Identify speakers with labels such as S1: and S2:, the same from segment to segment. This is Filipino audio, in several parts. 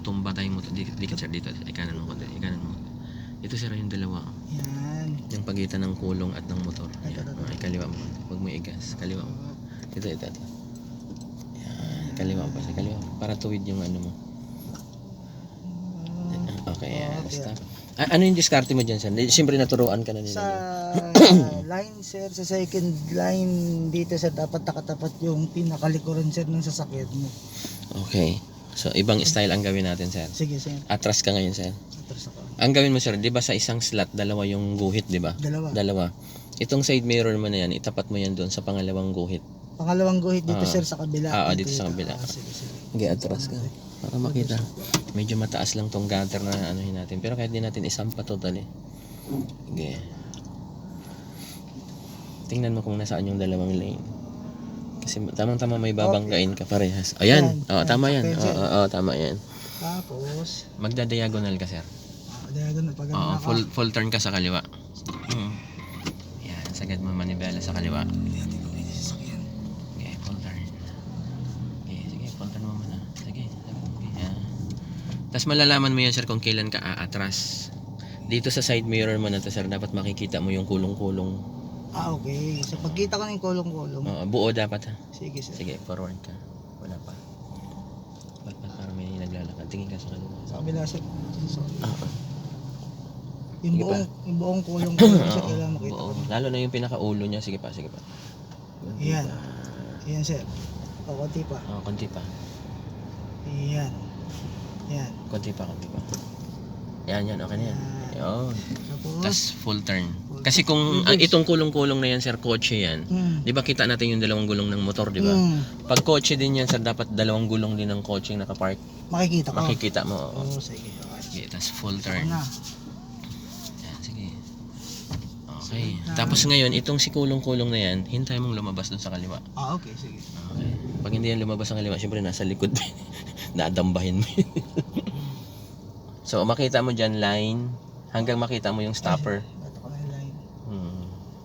S1: tutumba tayong motor. Dikit sir, dito. Ikanan mo konti. Ikanan mo. Ito sir yung dalawa.
S2: Yan.
S1: Yung pagitan ng kulong at ng motor.
S2: Ito.
S1: Ay, kaliwa mo. Huwag mo igas. Kaliwa mo. Ito. Yan. Kaliwa mo pa. Kaliwa mo. Para tuwid yung ano mo. Okay, yan. Stop. Ano yung diskarte mo dyan, sir? Siyempre naturuan ka na nila.
S2: Sa line sir, sa second line dito sir, dapat nakatapat yung pinakalikuran sir ng sasakyan mo.
S1: Okay. So, ibang style ang gawin natin, sir.
S2: Sige sir.
S1: Atras ka ngayon, sir.
S2: Atras ako.
S1: Ang gawin mo, sir, di ba sa isang slot, dalawa yung guhit, di ba?
S2: Dalawa.
S1: Itong side mirror mo na yan, itapat mo yan doon sa pangalawang guhit.
S2: Pangalawang guhit dito sir sa kabila.
S1: Dito sa kabila.
S2: Sige.
S1: Okay, atras ka. Para makita. Medyo mataas lang tong gutter na anuhin natin. Pero kahit di natin isampa totally. Okay. Tingnan mo kung nasaan yung dalawang lane. Kasi tamang-tama may babanggain ka parehas. Ayan. Tama yan. Tama yan.
S2: Tapos,
S1: magda-diagonal ka, sir.
S2: diagonal pag
S1: full turn ka sa kaliwa. Yan, sagad mo manibela sa kaliwa. Okay, full turn. Okay, sige, full turn mo muna. Sige. Yan. Tapos malalaman mo yan, sir, kung kailan ka aatras. Dito sa side mirror mo na to, sir, dapat makikita mo yung kulong-kulong.
S2: Okay. So pagkita ko ng kulong-kulong.
S1: Buo dapat, ha.
S2: Sige sir.
S1: Sige, forward ka. Wala pa. Para may naglalakad. Tingin ka sa kaliwa.
S2: Sa kabila sir. So,
S1: Sige
S2: yung buong kulong-kulong sir, kailangan makita ko.
S1: Lalo na yung pinakaulo niya. Sige pa.
S2: Ayan. Ayan sir. O, konti pa.
S1: Konti pa.
S2: Ayan.
S1: Konti pa. Yan. Okay na yan. Yun.
S2: Tapos,
S1: Tapos full turn. Kasi kung itong kulong-kulong na yan, sir, kotse yan. Di ba kita natin yung dalawang gulong ng motor, di ba? Pag kotse din yan, sir, dapat dalawang gulong din ng kotse yung nakapark.
S2: makikita
S1: mo.
S2: Oo, sige.
S1: Okay, tapos full turn.
S2: Na.
S1: Yan, sige. Okay. Tapos ngayon, itong si kulong-kulong na yan, hintay mong lumabas dun sa kaliwa.
S2: Okay, sige.
S1: Okay. Pag hindi yan lumabas sa kaliwa, syempre nasa likod. Nadambahin mo yun. So, makita mo dyan, line, hanggang makita mo yung stopper.
S2: Ito ko na yung line.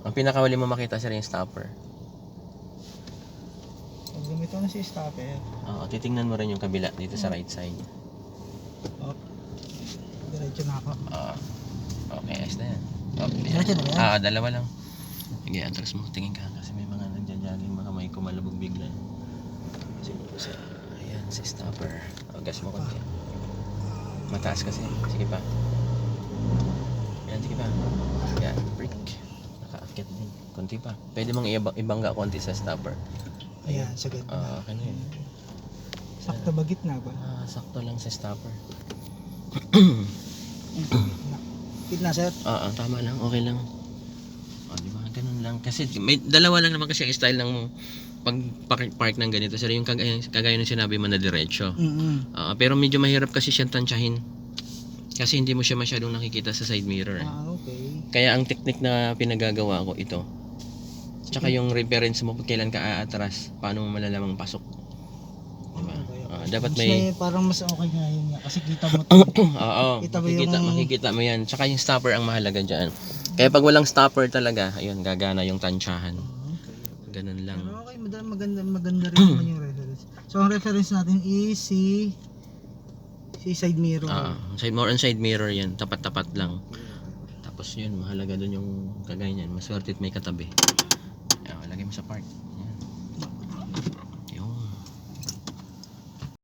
S1: Ang pinakahuli mo makita, sir, yung stopper.
S2: Pag gamit ko na si stopper.
S1: Titingnan mo rin yung kabila dito sa right side.
S2: Diretso na ako.
S1: Okay, ayos na yan. Okay.
S2: Diretso na yan?
S1: Dalawa lang. Sige, atras mo. Tingin ka kasi may mga nagja-jogging, mga may kumalabog bigla. Ayan, si stopper. Gas mo konti. Mataas kasi. Sige pa. Ayan, sige pa. Ayan, brake. Nakaakyat din. Konti pa. Pwede mong ibangga konti sa stopper.
S2: Ayan, sagad.
S1: Okay na yun.
S2: Sakto ba gitna ba?
S1: Sakto lang sa stopper.
S2: Gitna sir?
S1: Tama lang. Okay lang. Di ba? Ganun lang. Kasi may dalawa lang naman kasi ang style ng pag-park ng ganito. Sir, yung kagaya ng sinabi mo na diretso. Pero medyo mahirap kasi siyang tansyahin. Kasi hindi mo siya masyadong nakikita sa side mirror.
S2: Okay.
S1: Kaya ang technique na pinagagawa ko ito. Tsaka yung reference mo kung kailan ka aatras, paano mo malalamang pasok. Diba? Dapat may
S2: parang mas okay nga yun nga kasi kita mo
S1: makikita mo yan. Tsaka yung stopper ang mahalaga dyan. Kaya pag walang stopper talaga, ayun, gagana yung tansyahan. Ganun lang.
S2: Pero okay, maganda rin naman yung reference. So ang reference natin is si side mirror.
S1: Side mirror yan, tapat-tapat lang. Tapos yun, mahalaga dun yung kagaya niyan. Maswerte at may katabi. Lagay mo sa park.